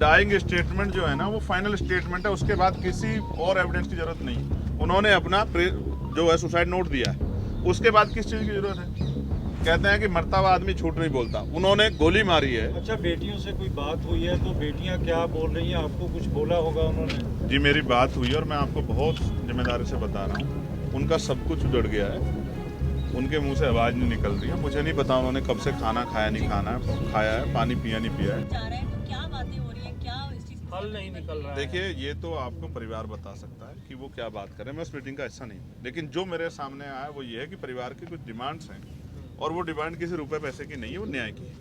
Dying statement जो है ना वो फाइनल स्टेटमेंट है, उसके बाद किसी और एविडेंस की जरूरत नहीं। उन्होंने अपना जो है सुसाइड नोट दिया है, उसके बाद किस चीज़ की जरूरत है? कहते हैं कि मरता हुआ आदमी झूठ नहीं बोलता। उन्होंने गोली मारी है। अच्छा, बेटियों से कोई बात हुई है तो बेटियां क्या बोल रही हैं? आपको कुछ बोला होगा उन्होंने? जी मेरी बात हुई है और मैं आपको बहुत जिम्मेदारी से बता रहा हूँ, उनका सब कुछ उजड़ गया है। उनके मुंह से आवाज़ नहीं निकल रही है। मुझे नहीं पता उन्होंने कब से खाना खाया नहीं खाया है, पानी पिया नहीं पिया है। तो क्या बातें हो रही है, क्या इस चीज़ हल नहीं निकल रहा है? देखिए ये तो आपको परिवार बता सकता है कि वो क्या बात कर रहे हैं। मैं उस मीटिंग का हिस्सा नहीं हूँ, लेकिन जो मेरे सामने आया वो ये है कि परिवार की कुछ डिमांड्स हैं और वो डिमांड किसी रुपए पैसे की नहीं है, वो न्याय की है।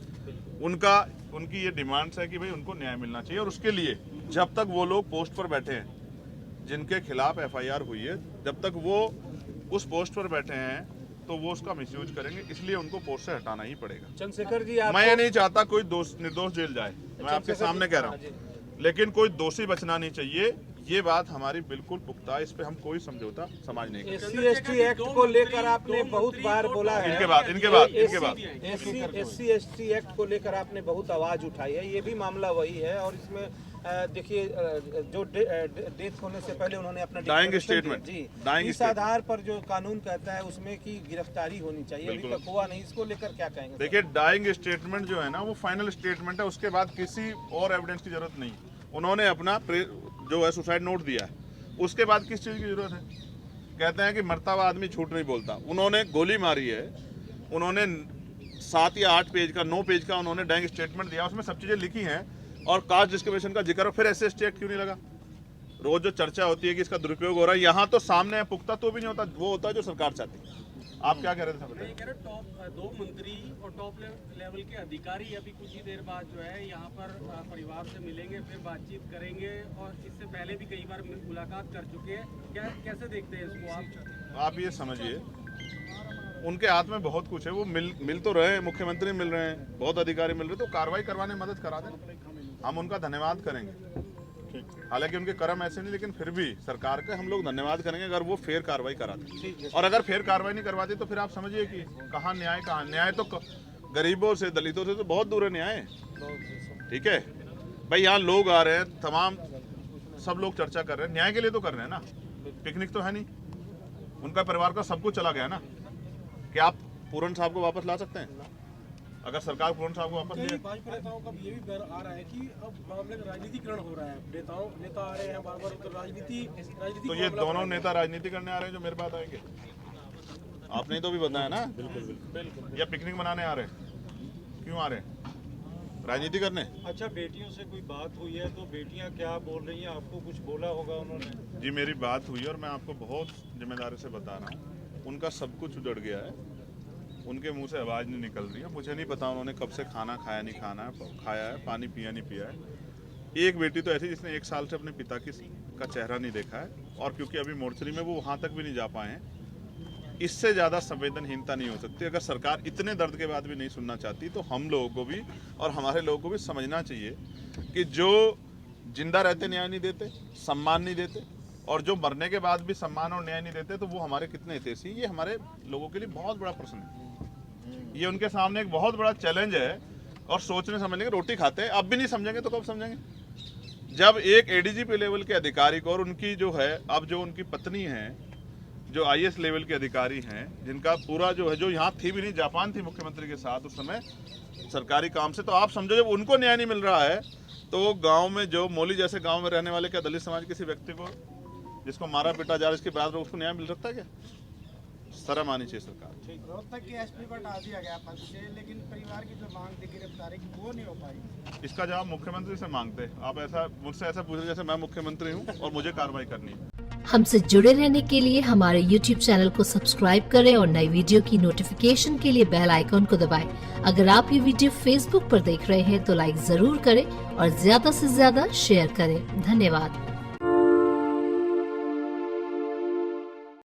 उनकी ये डिमांड्स है कि भाई उनको न्याय मिलना चाहिए और उसके लिए जब तक वो लोग पोस्ट पर बैठे हैं जिनके खिलाफ एफआईआर हुई है, जब तक वो उस पोस्ट पर बैठे हैं तो वो उसका मिसयूज करेंगे, इसलिए उनको पोस्ट से हटाना ही पड़ेगा। चंद्रशेखर जी, मैं ये नहीं चाहता कोई निर्दोष जेल जाए, मैं आपके सामने कह रहा हूँ, लेकिन कोई दोषी बचना नहीं चाहिए। ये बात हमारी बिल्कुल पुख्ता है, इस पे हम कोई समझौता समाज नहीं करते। SC/ST एक्ट को लेकर आपने बहुत बार बोला है। इनके बाद SC/ST एक्ट को लेकर आपने बहुत आवाज उठाई है। ये भी मामला वही है और इसमें देखिए जो डेथ होने से पहले उन्होंने अपना डाइंग स्टेटमेंट जी इस आधार पर जो कानून कहता है उसमें की गिरफ्तारी होनी चाहिए, अभी तक हुआ नहीं। इसको लेकर क्या कहेंगे? देखिए डाइंग स्टेटमेंट जो है ना वो फाइनल स्टेटमेंट है, उसके बाद किसी और एविडेंस की जरूरत नहीं। उन्होंने अपना जो है सुसाइड नोट दिया है, उसके बाद किस चीज़ की जरूरत है? कहते हैं कि मरता हुआ आदमी झूठ नहीं बोलता। उन्होंने गोली मारी है, उन्होंने 7 या 8 पेज का 9 पेज का उन्होंने डाइंग स्टेटमेंट दिया, उसमें सब चीज़ें लिखी हैं और कास्ट डिस्क्रिमिनेशन का जिक्र। फिर SC/ST एक्ट क्यों नहीं लगा? रोज जो चर्चा होती है कि इसका दुरुपयोग हो रहा है, यहाँ तो सामने है, पुख्ता तो भी नहीं होता, वो होता है जो सरकार चाहती है। आप क्या कह रहे थे? मैं कह रहा टॉप 2 मंत्री और टॉप लेवल के अधिकारी अभी कुछ ही देर बाद जो है यहाँ पर परिवार से मिलेंगे, फिर बातचीत करेंगे और इससे पहले भी कई बार मुलाकात कर चुके हैं। क्या कैसे देखते हैं इसको आप ये समझिए उनके हाथ में बहुत कुछ है, वो मिल तो रहे हैं, मुख्यमंत्री मिल रहे हैं, बहुत अधिकारी मिल रहे हैं, तो कार्रवाई करवाने में मदद करा दें, हम उनका धन्यवाद करेंगे। हालांकि उनके कर्म ऐसे नहीं, लेकिन फिर भी सरकार का हम लोग धन्यवाद करेंगे अगर वो फेयर कार्रवाई कराते। और अगर फेयर कार्रवाई नहीं करवाते तो फिर आप समझिए कि कहाँ न्याय तो गरीबों से दलितों से तो बहुत दूर है न्याय। ठीक है भाई, यहाँ लोग आ रहे हैं, तमाम सब लोग चर्चा कर रहे हैं, न्याय के लिए तो कर रहे हैं ना, पिकनिक तो है नहीं। उनका परिवार का सब कुछ चला गया ना। क्या आप पूरन साहब को वापस ला सकते हैं? अगर सरकार पूरन साहब को वापस ले, भाजपा नेताओं का ये भी डर आ रहा है कि अब मामले का राजनीतिकरण हो रहा है। नेता आ रहे हैं बार-बार, तो राजनीति तो ये दोनों नेता राजनीति करने आ रहे हैं जो मेरे पास आएंगे। आपने तो भी बताया ना, बिल्कुल या पिकनिक मनाने आ रहे हैं? क्यों आ रहे हैं? राजनीति करने। अच्छा, बेटियों से कोई बात हुई है तो बेटियां क्या बोल रही हैं? आपको कुछ बोला होगा उन्होंने? जी मेरी बात हुई है और मैं आपको बहुत जिम्मेदारी से बता रहा हूँ, उनका सब कुछ उजड़ गया है। उनके मुंह से आवाज़ नहीं निकल रही है। मुझे नहीं पता उन्होंने कब से खाना खाया नहीं खाया है, पानी पिया नहीं पिया है। एक बेटी तो ऐसी जिसने 1 साल से अपने पिता का चेहरा नहीं देखा है, और क्योंकि अभी मोर्चरी में वो वहाँ तक भी नहीं जा पाए हैं, इससे ज़्यादा संवेदनहीनता नहीं हो सकती। अगर सरकार इतने दर्द के बाद भी नहीं सुनना चाहती तो हम लोगों को भी और हमारे लोगों को भी समझना चाहिए कि जो जिंदा रहते न्याय नहीं देते, सम्मान नहीं देते, और जो मरने के बाद भी सम्मान और न्याय नहीं देते, तो वो हमारे कितने हितैषी। ये हमारे लोगों के लिए बहुत बड़ा प्रश्न है। ये उनके सामने एक बहुत बड़ा चैलेंज है और सोचने समझने की रोटी खाते हैं। अब भी नहीं समझेंगे तो कब समझेंगे? जब एक ADGP लेवल के अधिकारी को और उनकी जो है, अब जो उनकी पत्नी है, जो IAS लेवल के अधिकारी हैं, जिनका पूरा जो है, जो यहाँ थी भी नहीं, जापान थी मुख्यमंत्री के साथ उस समय सरकारी काम से, तो आप समझो जब उनको न्याय नहीं मिल रहा है तो गाँव में जो मोली जैसे गाँव में रहने वाले क्या दलित समाज किसी व्यक्ति को जिसको मारा पीटा जा रहा है, इसके बाद उसको न्याय मिल सकता है क्या? शर्म आनी चाहिए सरकार। रोहतक के SP को हटा दिया गया पद से, लेकिन परिवार की जो मांग थी गिरफ्तारी की वो नहीं हो पाई। इसका जवाब मुख्यमंत्री से मांगते। आप ऐसा मुझसे ऐसा पूछ रहे जैसे मैं मुख्यमंत्री हूँ और मुझे कार्रवाई करनी है। हमसे जुड़े रहने के लिए हमारे YouTube चैनल को सब्सक्राइब करें और नई वीडियो की नोटिफिकेशन के लिए बेल आइकॉन को दबाएं। अगर आप ये वीडियो Facebook पर देख रहे हैं तो लाइक जरूर करें और ज्यादा से ज्यादा शेयर करें। धन्यवाद।